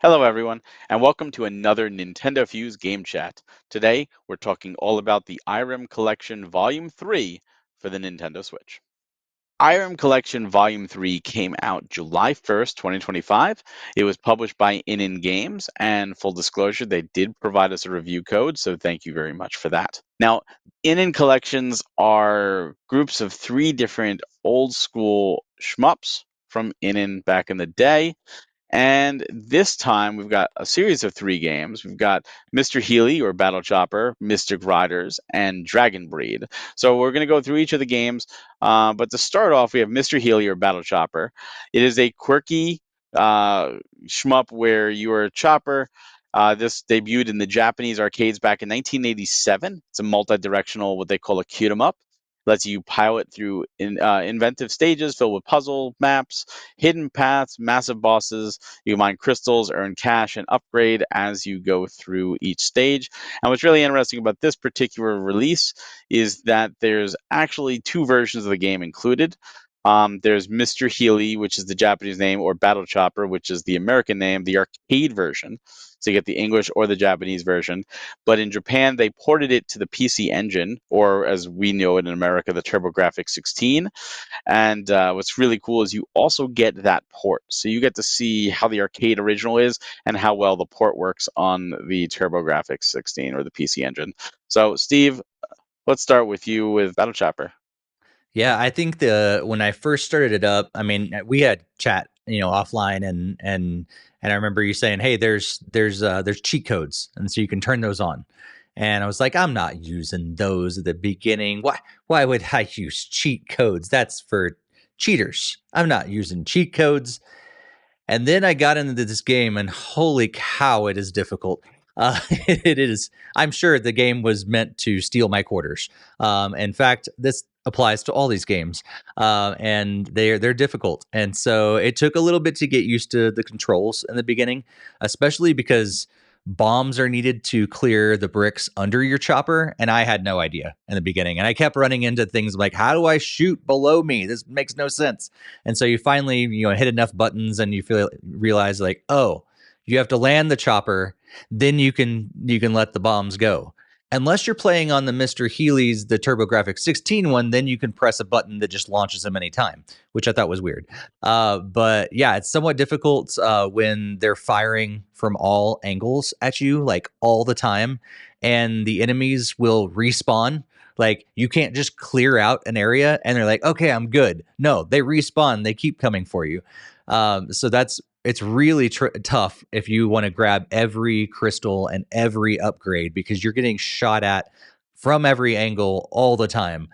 Hello, everyone, and welcome to another NintendoFuse Game Chat. Today, we're talking all about the Irem Collection Volume 3 for the Nintendo Switch. Irem Collection Volume 3 came out July 1st, 2025. It was published by Games, and full disclosure, they did provide us a review code, so thank you very much for that. Now, collections are groups of three different old school shmups from back in the day. And this time we've got a series of three games. We've got Mr. Heli or Battle Chopper, Mystic Riders, and Dragon Breed. So we're going to go through each of the games. But to start off, we have Mr. Heli or Battle Chopper. It is a quirky shmup where you are a chopper. This debuted in the Japanese arcades back in 1987. It's a multi-directional, what they call a cute 'em up. Lets you pilot through inventive stages filled with puzzle maps, hidden paths, massive bosses. You can mine crystals, earn cash, and upgrade as you go through each stage. And what's really interesting about this particular release is that there's actually two versions of the game included. There's Mr. Healy, which is the Japanese name, or Battle Chopper, which is the American name, the arcade version. So you get the English or the Japanese version. But in Japan, they ported it to the PC Engine, or as we know it in America, the TurboGrafx 16. And what's really cool is you also get that port. So you get to see how the arcade original is and how well the port works on the TurboGrafx 16 or the PC Engine. So, Steve, let's start with you with Battle Chopper. Yeah, I think when I first started it up, I mean, we had chat, offline, and I remember you saying, "Hey, there's cheat codes, and so you can turn those on." And I was like, "I'm not using those at the beginning. Why would I use cheat codes? That's for cheaters. I'm not using cheat codes." And then I got into this game, and holy cow, it is difficult. It is. I'm sure the game was meant to steal my quarters. In fact, this applies to all these games, and they're difficult. And so it took a little bit to get used to the controls in the beginning, especially because bombs are needed to clear the bricks under your chopper, and I had no idea in the beginning. And I kept running into things like, how do I shoot below me? This makes no sense. And so you finally, hit enough buttons and you realize like, oh, you have to land the chopper, then you can let the bombs go. Unless you're playing on the Mr. Healy's, the TurboGrafx 16 one, then you can press a button that just launches them anytime, which I thought was weird. But yeah, it's somewhat difficult when they're firing from all angles at you, like all the time, and the enemies will respawn. Like you can't just clear out an area and they're like, okay, I'm good. No, they respawn. They keep coming for you. So it's really tough if you want to grab every crystal and every upgrade because you're getting shot at from every angle all the time.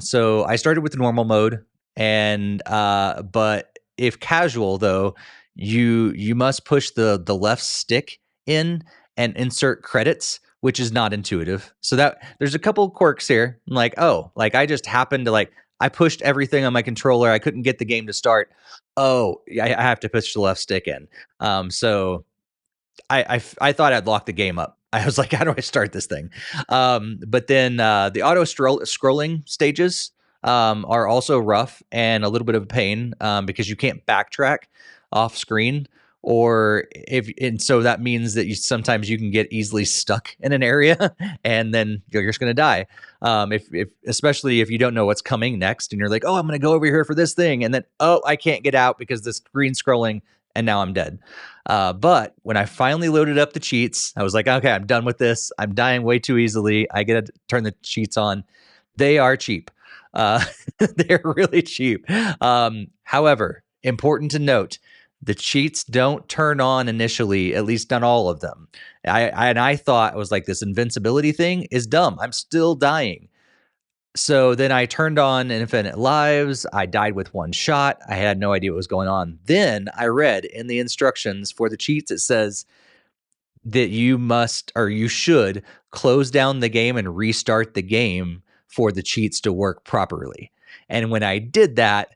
So I started with the normal mode, and but if casual though, you must push the left stick in and insert credits, which is not intuitive. So that there's a couple quirks here. I'm like, oh, like I just happened to I pushed everything on my controller. I couldn't get the game to start. Oh, I have to push the left stick in. So I thought I'd lock the game up. I was like, how do I start this thing? But then the auto scrolling stages are also rough and a little bit of a pain because you can't backtrack off screen. And so that means that sometimes you can get easily stuck in an area and then you're just going to die. If especially if you don't know what's coming next and you're like, oh, I'm going to go over here for this thing. And then, oh, I can't get out because this green scrolling and now I'm dead. But when I finally loaded up the cheats, I was like, okay, I'm done with this. I'm dying way too easily. I get to turn the cheats on. They are cheap. Uh, they're really cheap. However, important to note, the cheats don't turn on initially, at least not all of them. I thought I was like, this invincibility thing is dumb. I'm still dying. So then I turned on Infinite Lives. I died with one shot. I had no idea what was going on. Then I read in the instructions for the cheats, it says that you must or you should close down the game and restart the game for the cheats to work properly. And when I did that,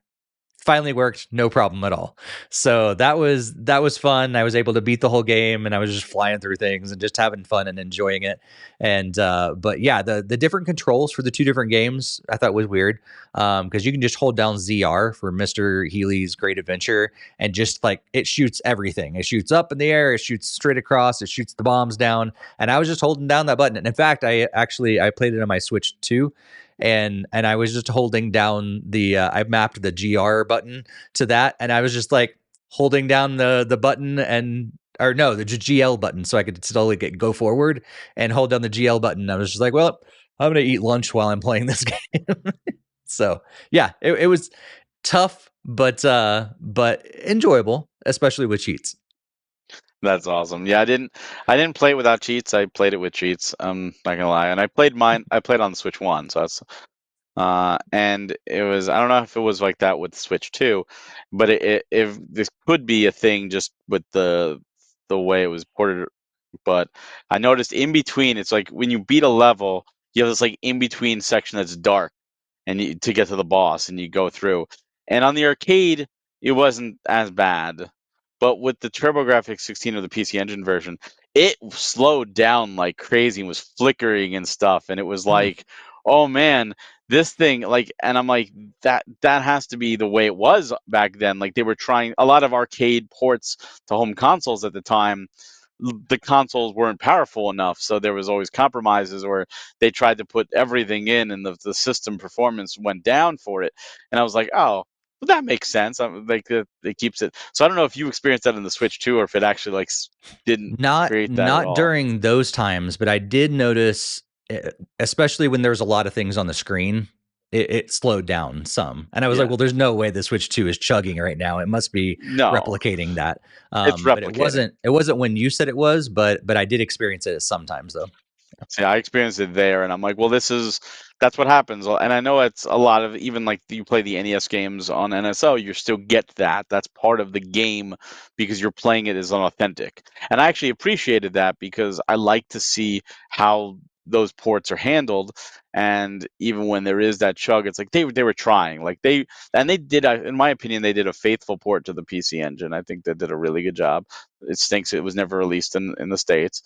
finally worked, no problem at all. So that was fun. I was able to beat the whole game, and I was just flying through things and just having fun and enjoying it. And but yeah, the different controls for the two different games I thought was weird, because you can just hold down ZR for Mr. Healy's Great Adventure, and just like it shoots everything. It shoots up in the air, it shoots straight across, it shoots the bombs down, and I was just holding down that button. And in fact, I played it on my Switch too, and I was just holding down the I mapped the GR button to that, and I was just like holding down the button, and or no, the GL button, so I could slowly go forward and hold down the GL button. I was just like, well, I'm gonna eat lunch while I'm playing this game. So yeah, it was tough, but enjoyable, especially with cheats. That's awesome. Yeah, I didn't play it without cheats. I played it with cheats. Not gonna lie. And I played mine. I played on the Switch One, so that's and it was, I don't know if it was like that with Switch 2, but if this could be a thing just with the way it was ported. But I noticed in between, it's like when you beat a level, you have this like in between section that's dark, and to get to the boss, and you go through. And on the arcade, it wasn't as bad, but with the TurboGrafx 16 or the PC Engine version, it slowed down like crazy and was flickering and stuff. And it was Hmm. like, oh man, this thing, like, and I'm like, that has to be the way it was back then. Like they were trying a lot of arcade ports to home consoles at the time. The consoles weren't powerful enough, so there was always compromises where they tried to put everything in, and the system performance went down for it. And I was like, oh, well, that makes sense. Like it keeps it. So I don't know if you experienced that in the Switch too, or if it actually like didn't Not create that at not all. during those times, but I did notice, especially when there was a lot of things on the screen, it slowed down some, and I was like, Yeah, "Well, there's no way the Switch 2 is chugging right now. It must be no, replicating that." it's But it replicating. wasn't. It wasn't when you said it was, but I did experience it sometimes though. See, I experienced it there, and I'm like, well, that's what happens. And I know it's a lot of, even like you play the NES games on NSO, you still get that. That's part of the game because you're playing it as unauthentic. And I actually appreciated that because I like to see how those ports are handled. And even when there is that chug, it's like they were trying. Like they did, in my opinion, they did a faithful port to the PC Engine. I think they did a really good job. It stinks it was never released in the States,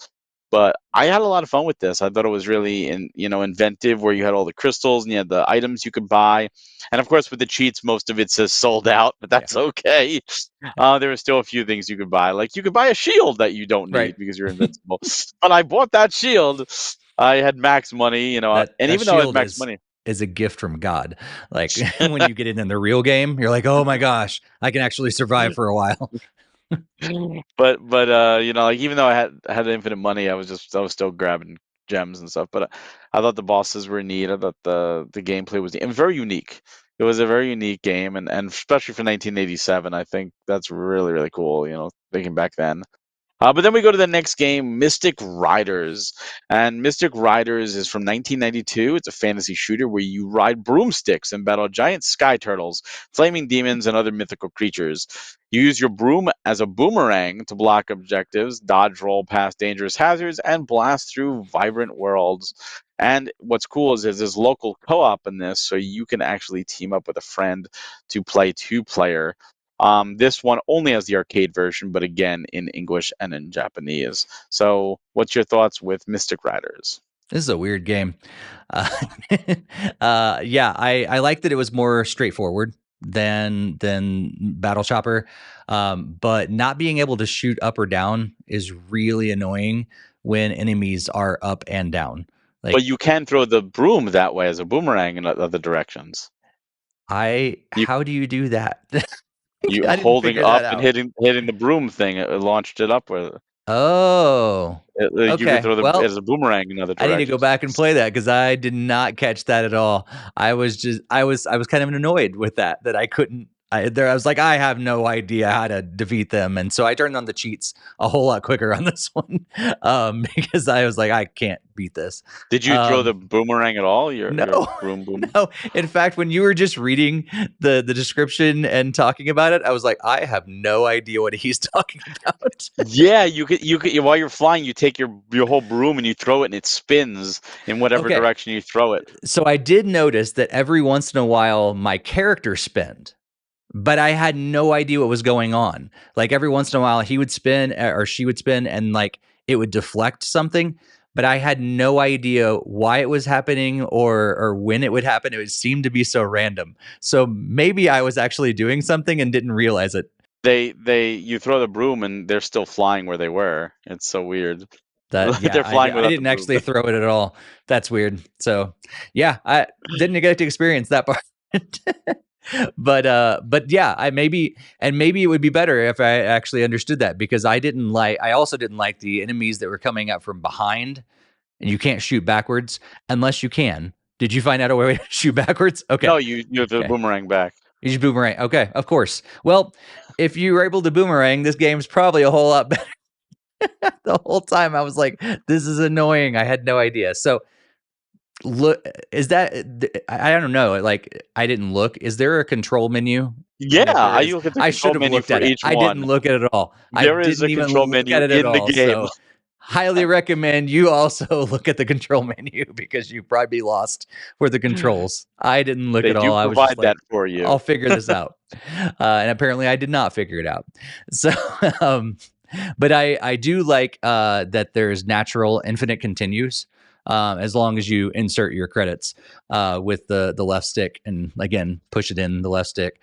but I had a lot of fun with this. I thought it was really inventive, where you had all the crystals and you had the items you could buy, and of course with the cheats, most of it says sold out, but Yeah, that's okay. yeah, There were still a few things you could buy, like you could buy a shield that you don't right. need because you're invincible. But I bought that shield. I had max money, and That even though I had shield max money, is a gift from God. Like when you get it in the real game, you're like, "Oh my gosh, I can actually survive for a while." but like even though I had infinite money, I was still grabbing gems and stuff. But I thought the bosses were neat. I thought the gameplay was neat and very unique. It was a very unique game, and especially for 1987, I think that's really really cool. Thinking back then. But then we go to the next game, Mystic Riders. And Mystic Riders is from 1992. It's a fantasy shooter where you ride broomsticks and battle giant sky turtles, flaming demons, and other mythical creatures. You use your broom as a boomerang to block objectives, dodge, roll past dangerous hazards, and blast through vibrant worlds. And what's cool is there's local co op in this, so you can actually team up with a friend to play two-player. This one only has the arcade version, but again in English and in Japanese. So, what's your thoughts with Mystic Riders? This is a weird game. Uh, yeah, I like that it was more straightforward than Battle Chopper, but not being able to shoot up or down is really annoying when enemies are up and down. But Like you can throw the broom that way as a boomerang in other directions. You how do you do that? you I didn't holding figure that up and out. hitting the broom thing, it launched it up with. Oh, You could okay. throw the Well, as a boomerang in other I need to go directions. back and play that because I did not catch that at all. I was kind of annoyed with that I couldn't. I was like, I have no idea how to defeat them, and so I turned on the cheats a whole lot quicker on this one, because I was like, I can't beat this. Did you throw Um, the boomerang at all? no, Your broom boom. no. In fact, when you were just reading the description and talking about it, I was like, I have no idea what he's talking about. Yeah, you could while you're flying, you take your whole broom and you throw it, and it spins in whatever Okay, direction you throw it. so I did notice that every once in a while my character spinned. but I had no idea what was going on. Like every once in a while, he would spin or she would spin, and like it would deflect something. But I had no idea why it was happening or when it would happen. It would seem to be so random. So maybe I was actually doing something and didn't realize it. You throw the broom and they're still flying where they were. It's so weird. That yeah, They're flying I without the didn't broom. actually throw it at all. That's weird. So yeah, I didn't get to experience that part. But yeah, maybe it would be better if I actually understood that, because I also didn't like the enemies that were coming up from behind, and you can't shoot backwards unless you can. Did you find out a way to shoot backwards? No, Okay. you have to Okay. boomerang back. You just boomerang. Okay, of course. Well, if you were able to boomerang, this game's probably a whole lot better. The whole time I was like, this is annoying. I had no idea. So look, is that I don't know. Like I didn't look. Is there a control menu? Yeah, And if there is, you look at the I should control have menu looked for at it. each I didn't one. look at it at all. I There is didn't a even control look menu at it at in the all. game. So highly recommend you also look at the control menu, because you probably be lost for the controls. I didn't look They at do all. I was just provide that like, for you. I'll figure this out. And apparently I did not figure it out. So, um, but I do like that there's natural infinite continues, as long as you insert your credits with the left stick, and again push it in the left stick,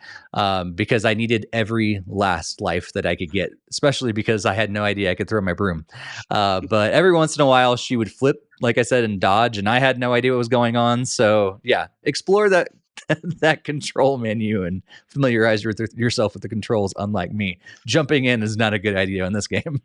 because I needed every last life that I could get, especially because I had no idea I could throw my broom. But every once in a while she would flip, like I said, and dodge, and I had no idea what was going on. So yeah, explore that that control menu and familiarize yourself with the controls. Unlike me, jumping in is not a good idea in this game.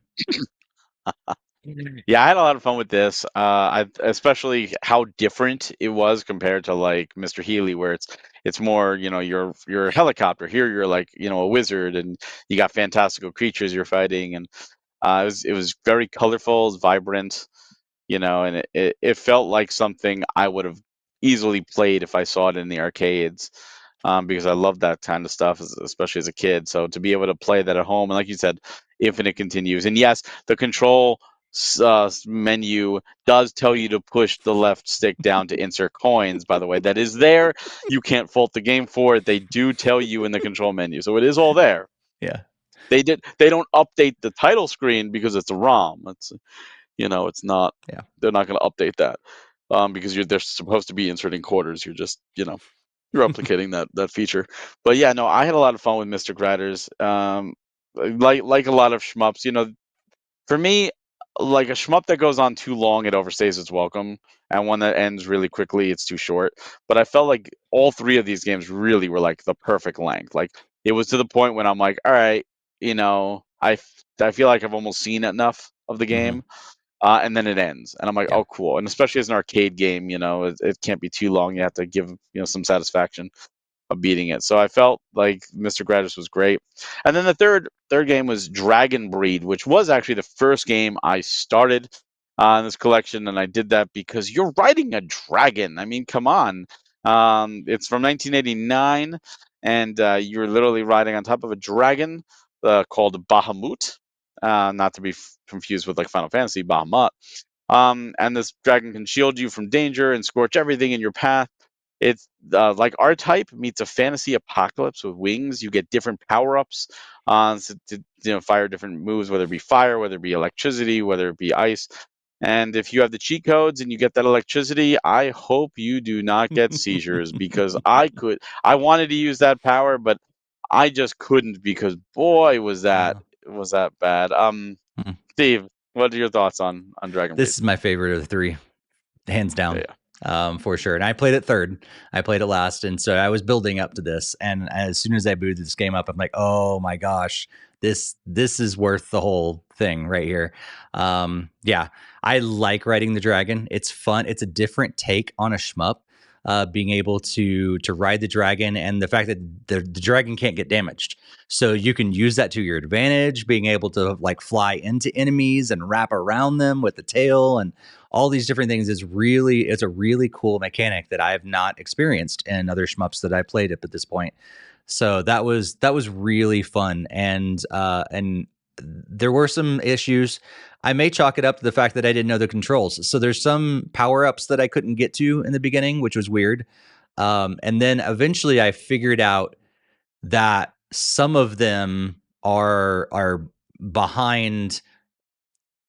Yeah, I had a lot of fun with this. Especially how different it was compared to like Mr. Healy, where it's more, you're a helicopter. Here you're like, a wizard, and you got fantastical creatures you're fighting, and it was very colorful, it's vibrant, and it felt like something I would have easily played if I saw it in the arcades, because I love that kind of stuff, especially as a kid. So to be able to play that at home, and like you said, infinite continues. And yes, the control menu does tell you to push the left stick down to insert coins. By the way, that is there. You can't fault the game for it. They do tell you in the control menu, so it is all there. Yeah. They don't update the title screen because it's a ROM. It's not. Yeah. They're not going to update that, because they're supposed to be inserting quarters. You're just you're replicating that feature. But yeah, no, I had a lot of fun with Mr. Gratters. Like a lot of shmups, for me, like a shmup that goes on too long, it overstays its welcome, and one that ends really quickly, it's too short. But I felt like all three of these games really were like the perfect length. Like it was to the point when I'm like, all right, I feel like I've almost seen enough of the Mm-hmm. game, and then it ends, and I'm like, Yeah. oh, cool. And especially as an arcade game, it can't be too long. You have to give some satisfaction of beating it. So I felt like Mr. Gratis was great. And then the third game was Dragon Breed, which was actually the first game I started in this collection, and I did that because you're riding a dragon. I mean, come on. It's from 1989, and you're literally riding on top of a dragon called Bahamut, not to be confused with like Final Fantasy Bahamut. And this dragon can shield you from danger and scorch everything in your path. It's like R-Type meets a fantasy apocalypse with wings. You get different power-ups so to fire different moves, whether it be fire, whether it be electricity, whether it be ice. And if you have the cheat codes and you get that electricity, I hope you do not get seizures, because I wanted to use that power, but I just couldn't, because boy was that bad. Mhm. Steve, what are your thoughts on Dragon Breed? This is my favorite of the three, hands down, Yeah. for sure. And I played it third. I played it last, and so I was building up to this. And as soon as I booted this game up, I'm like, oh my gosh, this is worth the whole thing right here. Yeah, I like riding the dragon. It's fun. It's a different take on a shmup. Being able to ride the dragon, and the fact that the dragon can't get damaged, so you can use that to your advantage. Being able to like fly into enemies and wrap around them with the tail and all these different things it's a really cool mechanic that I have not experienced in other shmups that I played up at this point. So that was really fun, and there were some issues. I may chalk it up to the fact that I didn't know the controls. So there's some power ups that I couldn't get to in the beginning, which was weird. And then eventually I figured out that some of them are behind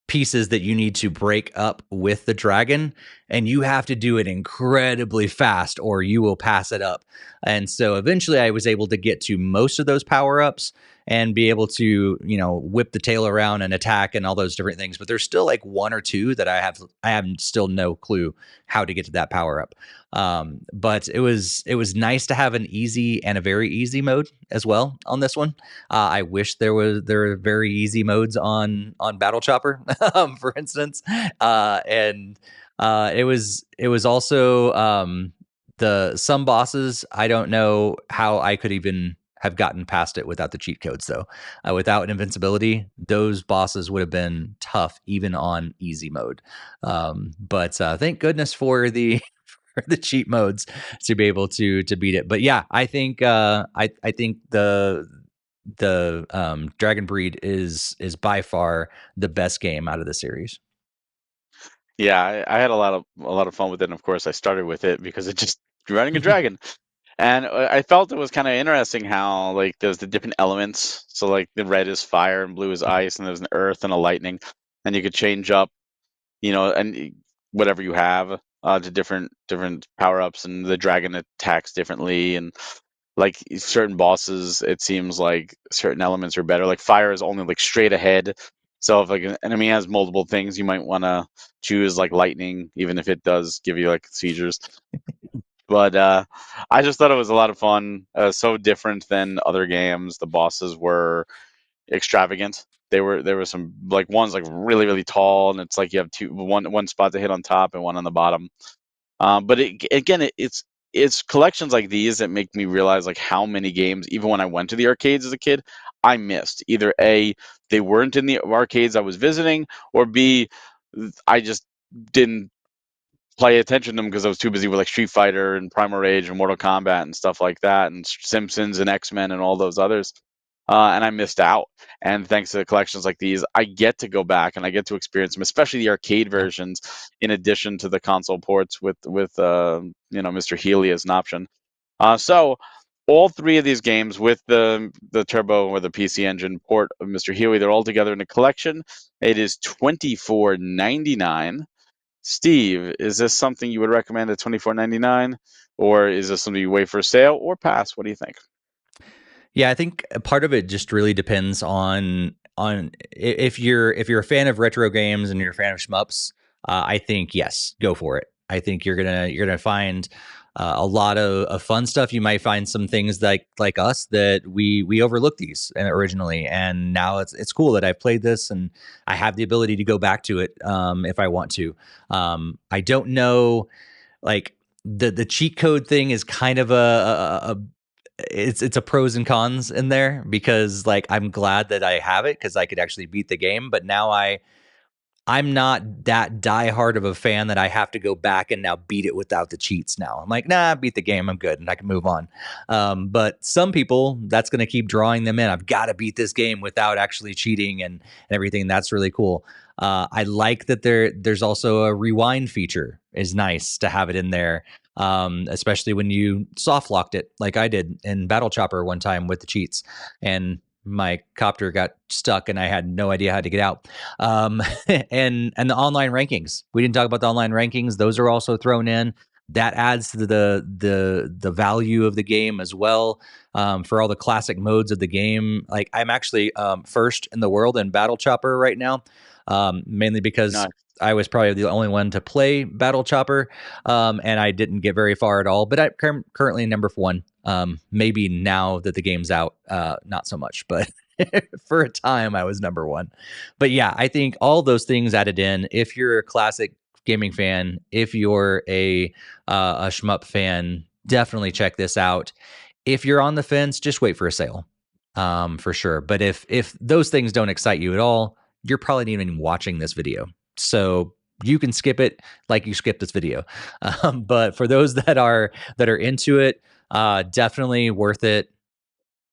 pieces that you need to break up with the dragon, and you have to do it incredibly fast or you will pass it up. And so eventually I was able to get to most of those power-ups and be able to, whip the tail around and attack and all those different things, but there's still like one or two that I have still no clue how to get to that power up. But it was nice to have an easy and a very easy mode as well on this one. I wish there were very easy modes on Battle Chopper, for instance, and it was also the some bosses. I don't know how I could even have gotten past it without the cheat codes, though. Without invincibility, those bosses would have been tough even on easy mode. But thank goodness for the for the cheat modes to be able to beat it. But yeah, I think I think the Dragon Breed is by far the best game out of the series. Yeah, I had a lot of fun with it. And of course, I started with it because it just running a dragon, and I felt it was kind of interesting how like there's the different elements. So like the red is fire and blue is ice, and there's an earth and a lightning, and you could change up, and whatever you have to different power ups, and the dragon attacks differently, and like certain bosses, it seems like certain elements are better. Like fire is only like straight ahead. So if like an enemy has multiple things, you might want to choose like lightning, even if it does give you like seizures. But I just thought it was a lot of fun. So different than other games. The bosses were extravagant. There were some like ones like really really tall, and it's like you have one spot to hit on top and one on the bottom. But again, it's collections like these that make me realize like how many games, even when I went to the arcades as a kid, I missed. Either A, they weren't in the arcades I was visiting, or B, I just didn't pay attention to them because I was too busy with like Street Fighter and Primal Rage and Mortal Kombat and stuff like that, and Simpsons and X-Men and all those others. And I missed out. And thanks to collections like these, I get to go back and I get to experience them, especially the arcade Yeah. versions, in addition to the console ports with Mr. Heli as an option. So all three of these games with the Turbo or the PC Engine port of Mr. Heli, they're all together in a collection. It is $24.99. Steve, is this something you would recommend at $24.99, or is this something you wait for a sale or pass? What do you think? Yeah, I think part of it just really depends on if you're a fan of retro games and you're a fan of shmups. I think yes, go for it. I think you're gonna find a lot of fun stuff. You might find some things like us that we overlooked these originally, and now it's cool that I've played this and I have the ability to go back to it if I want to. I don't know, like the cheat code thing is kind of a it's a pros and cons in there because like I'm glad that I have it because I could actually beat the game, but now I'm not that diehard of a fan that I have to go back and now beat it without the cheats now. I'm like, nah, I beat the game. I'm good. And I can move on. But some people, that's going to keep drawing them in. I've got to beat this game without actually cheating and everything. That's really cool. I like that there's also a rewind feature is nice to have it in there. Especially when you soft locked it like I did in Battle Chopper one time with the cheats. And my copter got stuck and I had no idea how to get out. And the online rankings. We didn't talk about the online rankings. Those are also thrown in. That adds to the value of the game as well. For all the classic modes of the game, like I'm actually first in the world in Battle Chopper right now, mainly because No. I was probably the only one to play Battle Chopper, and I didn't get very far at all. But I'm currently number one. Maybe now that the game's out, not so much, but for a time I was number one. But yeah, I think all those things added in. If you're a classic gaming fan, if you're a shmup fan, definitely check this out. If you're on the fence, just wait for a sale, for sure. But if those things don't excite you at all, you're probably not even watching this video. So you can skip it like you skipped this video. But for those that are into it, definitely worth it.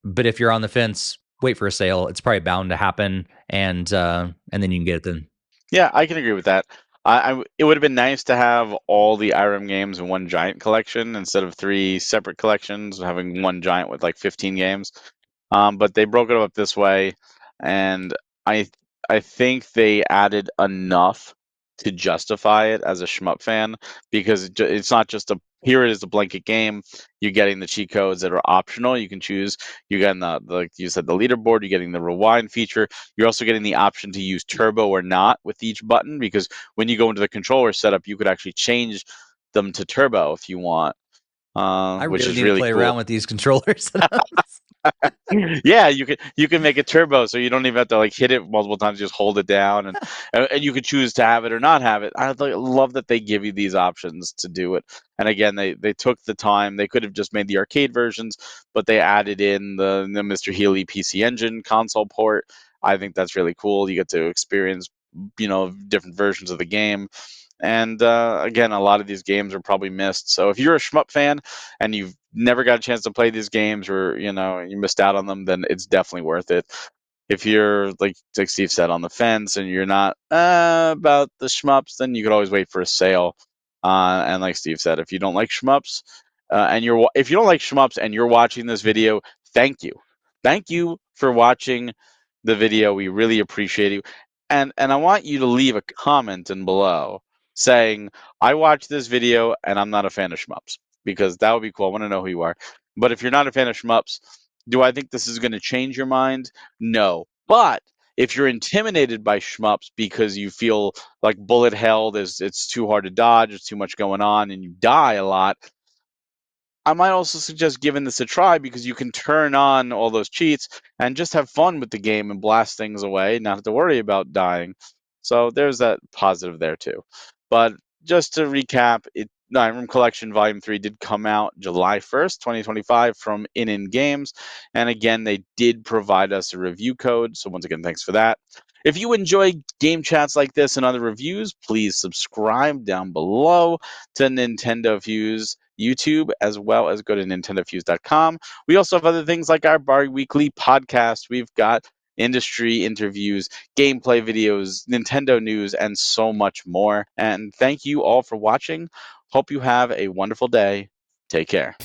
But if you're on the fence, wait for a sale. It's probably bound to happen, and then you can get it then. Yeah, I can agree with that. It would have been nice to have all the Irem games in one giant collection instead of three separate collections, having one giant with like 15 games. But they broke it up this way, and I I think they added enough to justify it as a shmup fan, because it's not just a here it is a blanket game. You're getting the cheat codes that are optional. You can choose. You're getting like you said, the leaderboard. You're getting the rewind feature. You're also getting the option to use turbo or not with each button, because when you go into the controller setup, you could actually change them to turbo if you want, I which really is need to really play cool. around with these controllers. Yeah, you can make it turbo, so you don't even have to like hit it multiple times. Just hold it down, and you could choose to have it or not have it. Love that they give you these options to do it. And again, they took the time. They could have just made the arcade versions, but they added in the Mr. Heli PC Engine console port. I think that's really cool. You get to experience, different versions of the game. And again, a lot of these games are probably missed. So if you're a shmup fan and you've never got a chance to play these games, or you missed out on them, then it's definitely worth it. If you're like Steve said, on the fence and you're not about the shmups, then you could always wait for a sale. And like Steve said, if you don't like shmups, if you don't like shmups and you're watching this video, thank you for watching the video. We really appreciate you, and I want you to leave a comment in below saying, I watched this video and I'm not a fan of shmups, because that would be cool. I want to know who you are. But if you're not a fan of shmups, do I think this is going to change your mind? No. But if you're intimidated by shmups because you feel like bullet hell, it's too hard to dodge, it's too much going on, and you die a lot, I might also suggest giving this a try, because you can turn on all those cheats and just have fun with the game and blast things away, not have to worry about dying. So there's that positive there too. But just to recap, Irem Collection Volume 3 did come out July 1st, 2025 from In Games. And again, they did provide us a review code. So once again, thanks for that. If you enjoy game chats like this and other reviews, please subscribe down below to NintendoFuse YouTube, as well as go to NintendoFuse.com. We also have other things like our bi-weekly podcast. We've got industry interviews, gameplay videos, Nintendo news, and so much more. And thank you all for watching. Hope you have a wonderful day. Take care.